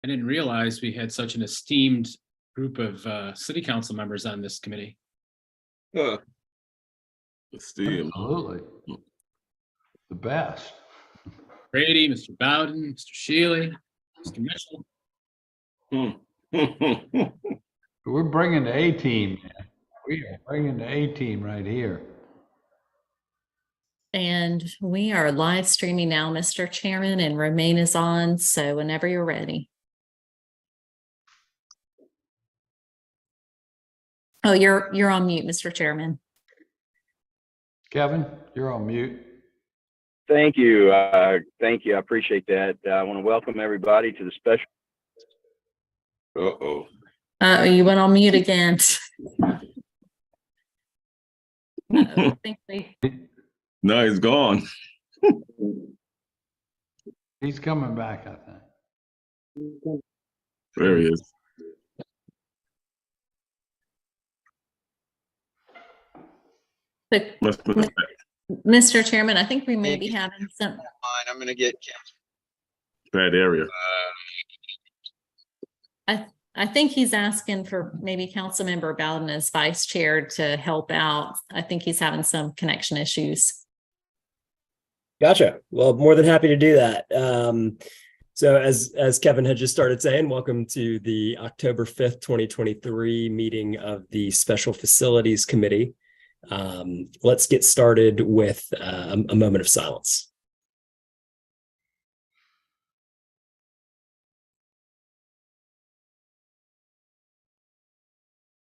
I didn't realize we had such an esteemed group of city council members on this committee. Esteemed. Absolutely. The best. Brady, Mr. Bowden, Mr. Shealy, Mr. Mitchell. We're bringing the A-team. We are bringing the A-team right here. And we are live streaming now, Mr. Chairman, and Romaine is on. So whenever you're ready. Oh, you're on mute, Mr. Chairman. Kevin, you're on mute. Thank you. Thank you. I appreciate that. I want to welcome everybody to the special. Uh-oh. You went on mute again. I think No, he's gone. He's coming back, I think. There he is. Mr. Chairman, I think we may be having some. I'm going to get Bad area. I think he's asking for maybe Councilmember Bowden as vice chair to help out. I think he's having some connection issues. Gotcha. Well, more than happy to do that. So as Kevin had just started saying, welcome to the October 5th, 2023 meeting of the Special Facilities Committee. Let's get started with a moment of silence.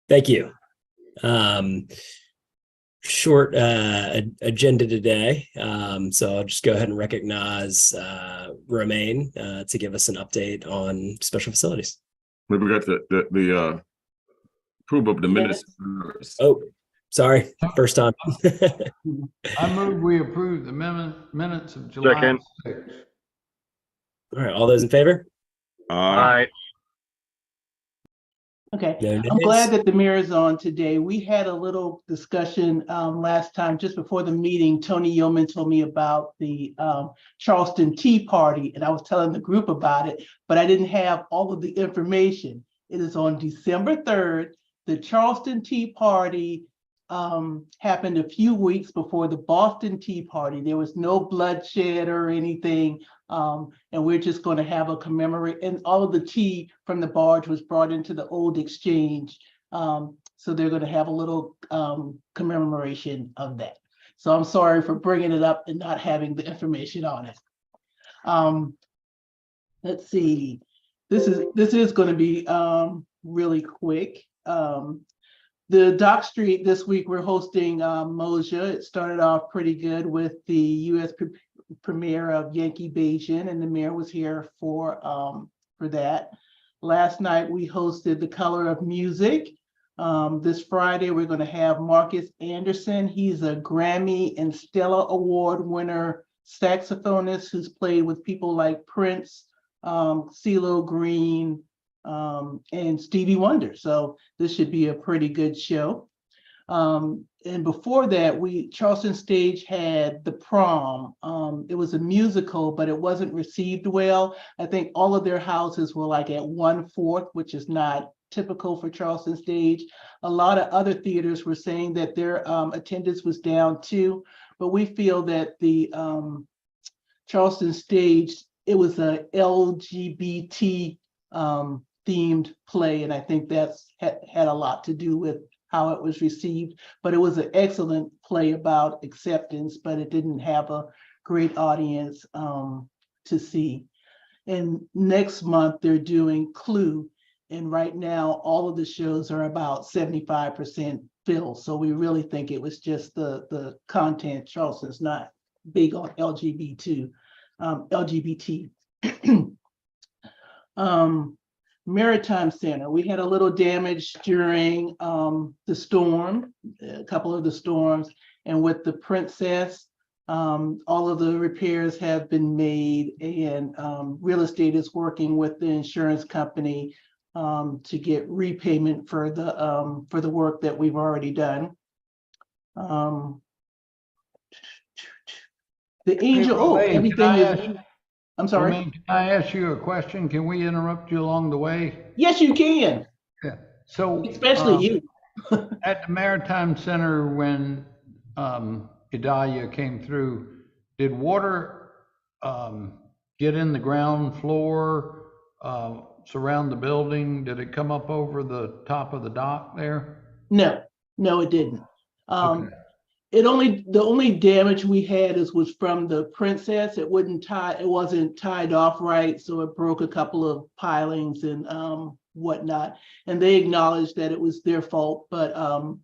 Thank you. Short agenda today. So I'll just go ahead and recognize Romaine to give us an update on special facilities. We got the approval of the minutes. Oh, sorry. First time. I move we approve the minutes of July 6th. All right. All those in favor? Aye. Okay, No I'm nays? glad that the mayor is on today. We had a little discussion last time, just before the meeting. Tony Yeoman told me about the Charleston Tea Party, and I was telling the group about it, but I didn't have all of the information. It is on December 3rd. The Charleston Tea Party happened a few weeks before the Boston Tea Party. There was no bloodshed or anything. And we're just going to have a commemorate, and all of the tea from the barge was brought into the old exchange. So they're going to have a little commemoration of that. So I'm sorry for bringing it up and not having the information on it. Let's see. This is going to be really quick. The Dock Street this week, we're hosting Moja. It started off pretty good with the U.S. premiere of Yankee Beijing, and the mayor was here for that. Last night, we hosted The Color of Music. This Friday, we're going to have Marcus Anderson. He's a Grammy and Stella Award winner saxophonist who's played with people like Prince, CeeLo Green, and Stevie Wonder. So this should be a pretty good show. And before that, Charleston Stage had The Prom. It was a musical, but it wasn't received well. I think all of their houses were like at 1/4, which is not typical for Charleston Stage. A lot of other theaters were saying that their attendance was down too, but we feel that the Charleston Stage, it was a LGBT themed play, and I think that's had a lot to do with how it was received. But it was an excellent play about acceptance, but it didn't have a great audience to see. And next month they're doing Clue, and right now all of the shows are about 75% filled. So we really think it was just the content. Charleston's not big on LGBT. Maritime Center, we had a little damage during the storm, a couple of the storms, and with the Princess, all of the repairs have been made, and real estate is working with the insurance company to get repayment for the work that we've already done. The Angel, everything is. I'm sorry. Romaine, can I ask you a question? Can we interrupt you along the way? Yes, you can, Yeah. So especially you. at the Maritime Center, when Idalia came through, did water get in the ground floor, surround the building? Did it come up over the top of the dock there? No, it didn't. Okay. The only damage we had was from the Princess. It wasn't tied off right, so it broke a couple of pilings and whatnot. And they acknowledged that it was their fault, but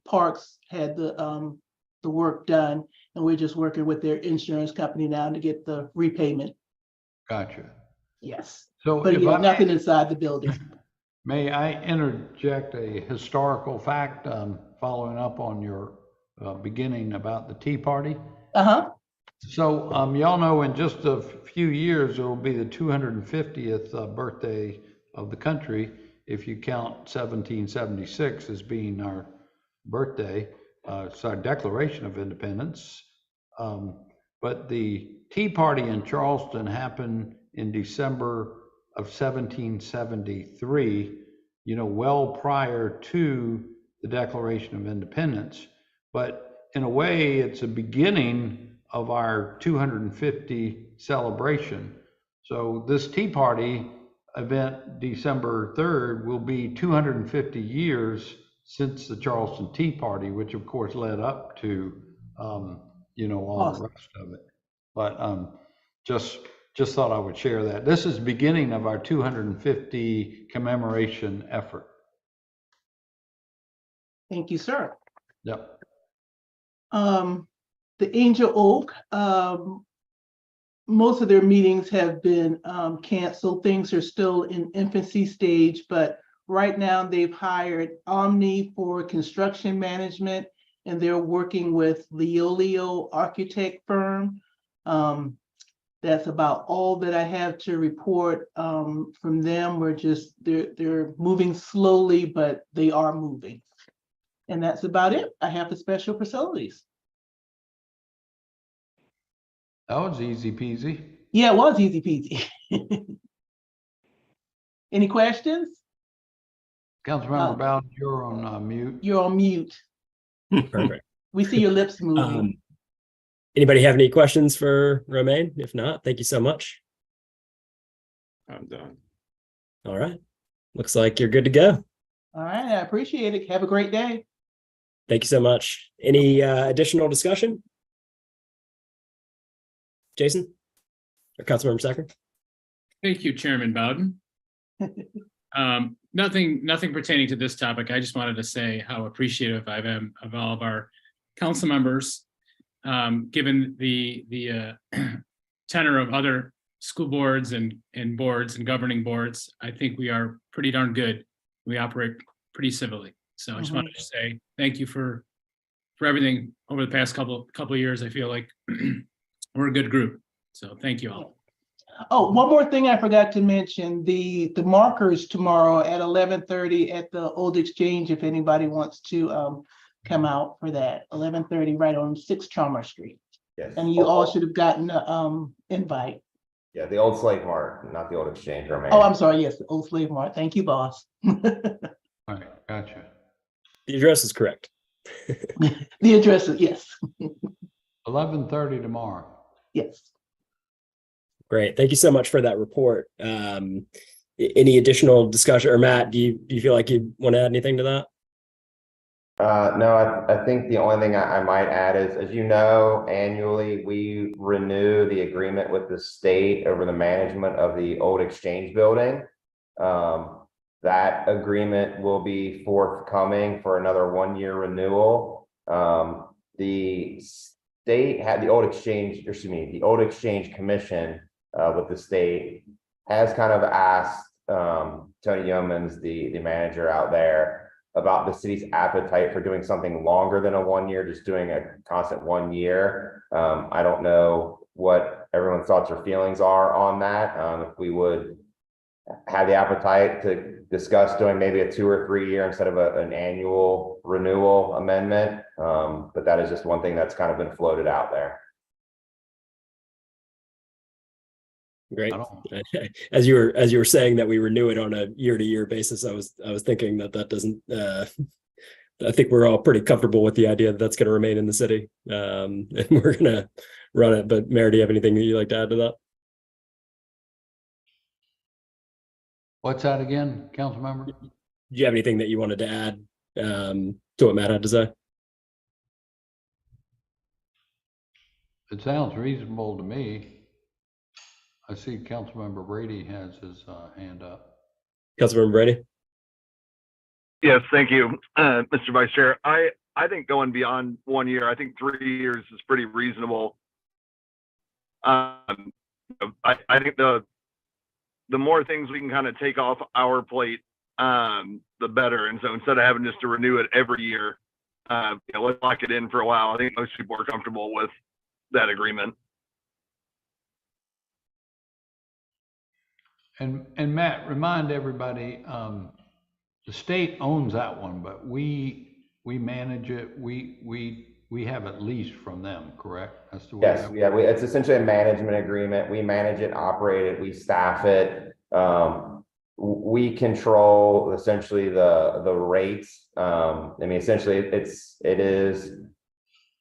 Parks had the work done, and we're just working with their insurance company now to get the repayment. Gotcha. Yes, So but if yeah, I nothing inside the building. may I interject a historical fact, following up on your beginning about the Tea Party? Uh-huh. So y'all know in just a few years, it will be the 250th birthday of the country, if you count 1776 as being our birthday. It's our Declaration of Independence. But the Tea Party in Charleston happened in December of 1773, well prior to the Declaration of Independence. But in a way, it's a beginning of our 250 celebration. So this Tea Party event, December 3rd, will be 250 years since the Charleston Tea Party, which of course led up to, all the rest of it. But just thought I would share that. This is the beginning of our 250 commemoration effort. Thank you, sir. Yep. The Angel Oak, most of their meetings have been canceled. Things are still in infancy stage, but right now they've hired Omni for construction management, and they're working with Leolio architect firm. That's about all that I have to report from them. They're moving slowly, but they are moving. And that's about it. I have the special facilities. That was easy peasy. Yeah, it was easy peasy. Any questions? Councilmember Bowden, you're on mute. You're on mute. Perfect. We see your lips moving. Anybody have any questions for Romaine? If not, thank you so much. I'm done. All right. Looks like you're good to go. All right, I appreciate it. Have a great day. Thank you so much. Any additional discussion? Jason or Councilmember Sacker? Thank you, Chairman Bowden. Nothing pertaining to this topic. I just wanted to say how appreciative I am of all of our council members, given the tenor of other school boards and boards and governing boards. I think we are pretty darn good. We operate pretty civilly. So I just wanted to say thank you for everything over the past couple of years. I feel like we're a good group. So thank you all. Oh, one more thing I forgot to mention, the markers tomorrow at 11:30 at the Old Exchange, if anybody wants to come out for that, 11:30 right on 6 Chalmers Street. Yes. And you all should have gotten an invite. Yeah, the old Slave Mart, not the Old Exchange, Romaine. Oh, I'm sorry. Yes, the Old Slave Mart. Thank you, boss. All right, gotcha. The address is correct. The address is, yes. 11:30 tomorrow. Yes. Great. Thank you so much for that report. Any additional discussion, or Matt, do you feel like you want to add anything to that? No, I think the only thing I might add is, as you know, annually we renew the agreement with the state over the management of the Old Exchange building. That agreement will be forthcoming for another 1-year renewal. The state had the Old Exchange, the Old Exchange Commission with the state has kind of asked Tony Yeomans, the manager out there, about the city's appetite for doing something longer than a 1 year, just doing a constant 1 year. I don't know what everyone's thoughts or feelings are on that. If we would have the appetite to discuss doing maybe a 2 or 3 year instead of an annual renewal amendment. But that is just one thing that's kind of been floated out there. Great. I don't, As you were saying that we renew it on a year-to-year basis, I was thinking that doesn't. I think we're all pretty comfortable with the idea that that's going to remain in the city, and we're going to run it. But Mayor, do you have anything that you'd like to add to that? what's that again, council member? Do you have anything that you wanted to add to what Matt had to say? It sounds reasonable to me. I see Councilmember Brady has his hand up. Councilmember Brady? Yes, thank you, Mr. Vice Chair. I think going beyond 1 year, I think 3 years is pretty reasonable. I think the more things we can kind of take off our plate, the better. And so instead of having just to renew it every year, let's lock it in for a while. I think most people are comfortable with that agreement. And Matt, remind everybody, the state owns that one, but we manage it. We have it leased from them, correct? That's the way. Yes, yeah, it's essentially a management agreement. We manage it, operate it, we staff it. We control essentially the rates. I mean, essentially it is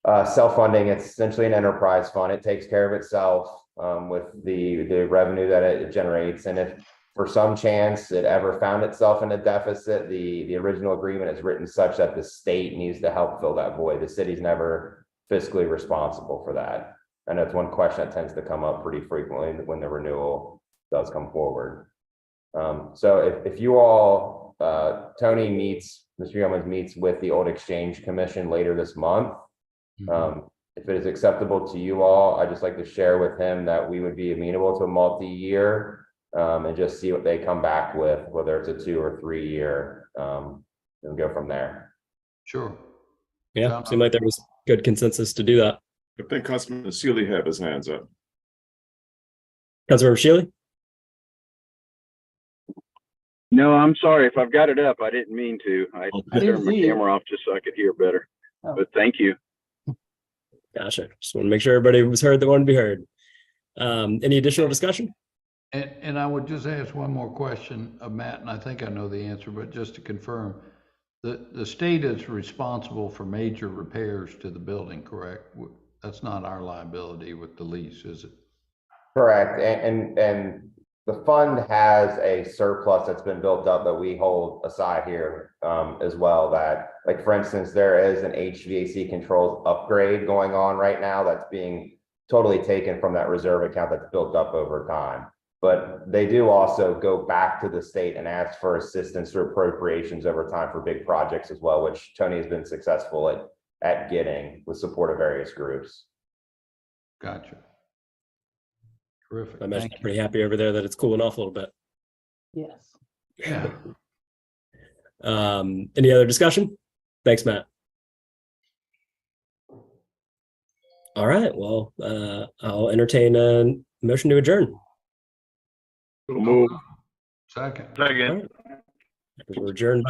self-funding. It's essentially an enterprise fund. It takes care of itself with the revenue that it generates. And if for some chance it ever found itself in a deficit, the original agreement is written such that the state needs to help fill that void. The city's never fiscally responsible for that. And that's one question that tends to come up pretty frequently when the renewal does come forward. So if you all, Tony Mr. Yeomans meets with the Old Exchange Commission later this month. If it is acceptable to you all, I'd just like to share with him that we would be amenable to a multi-year and just see what they come back with, whether it's a 2 or 3 year, and go from there. Sure. Yeah, seemed like there was good consensus to do that. I think Councilman Sealy had his hands up. Councilmember Shealy? No, I'm sorry. If I've got it up, I didn't mean to. I didn't turned my see it. camera off just so I could hear better. Oh. But thank you. Gotcha. Just want to make sure everybody was heard that wanted to be heard. Any additional discussion? And I would just ask one more question of Matt, and I think I know the answer, but just to confirm, the state is responsible for major repairs to the building, correct? That's not our liability with the lease, is it? Correct. And the fund has a surplus that's been built up that we hold aside here as well. That, like, for instance, there is an HVAC controls upgrade going on right now that's being totally taken from that reserve account that's built up over time. But they do also go back to the state and ask for assistance through appropriations over time for big projects as well, which Tony has been successful at getting with support of various groups. Gotcha. Terrific. I imagine Thank you're you. pretty happy over there that it's cooling off a little bit. Yes. Yeah. Any other discussion? Thanks, Matt. All right, well, I'll entertain a motion to adjourn. Move. Second. Second. We're adjourned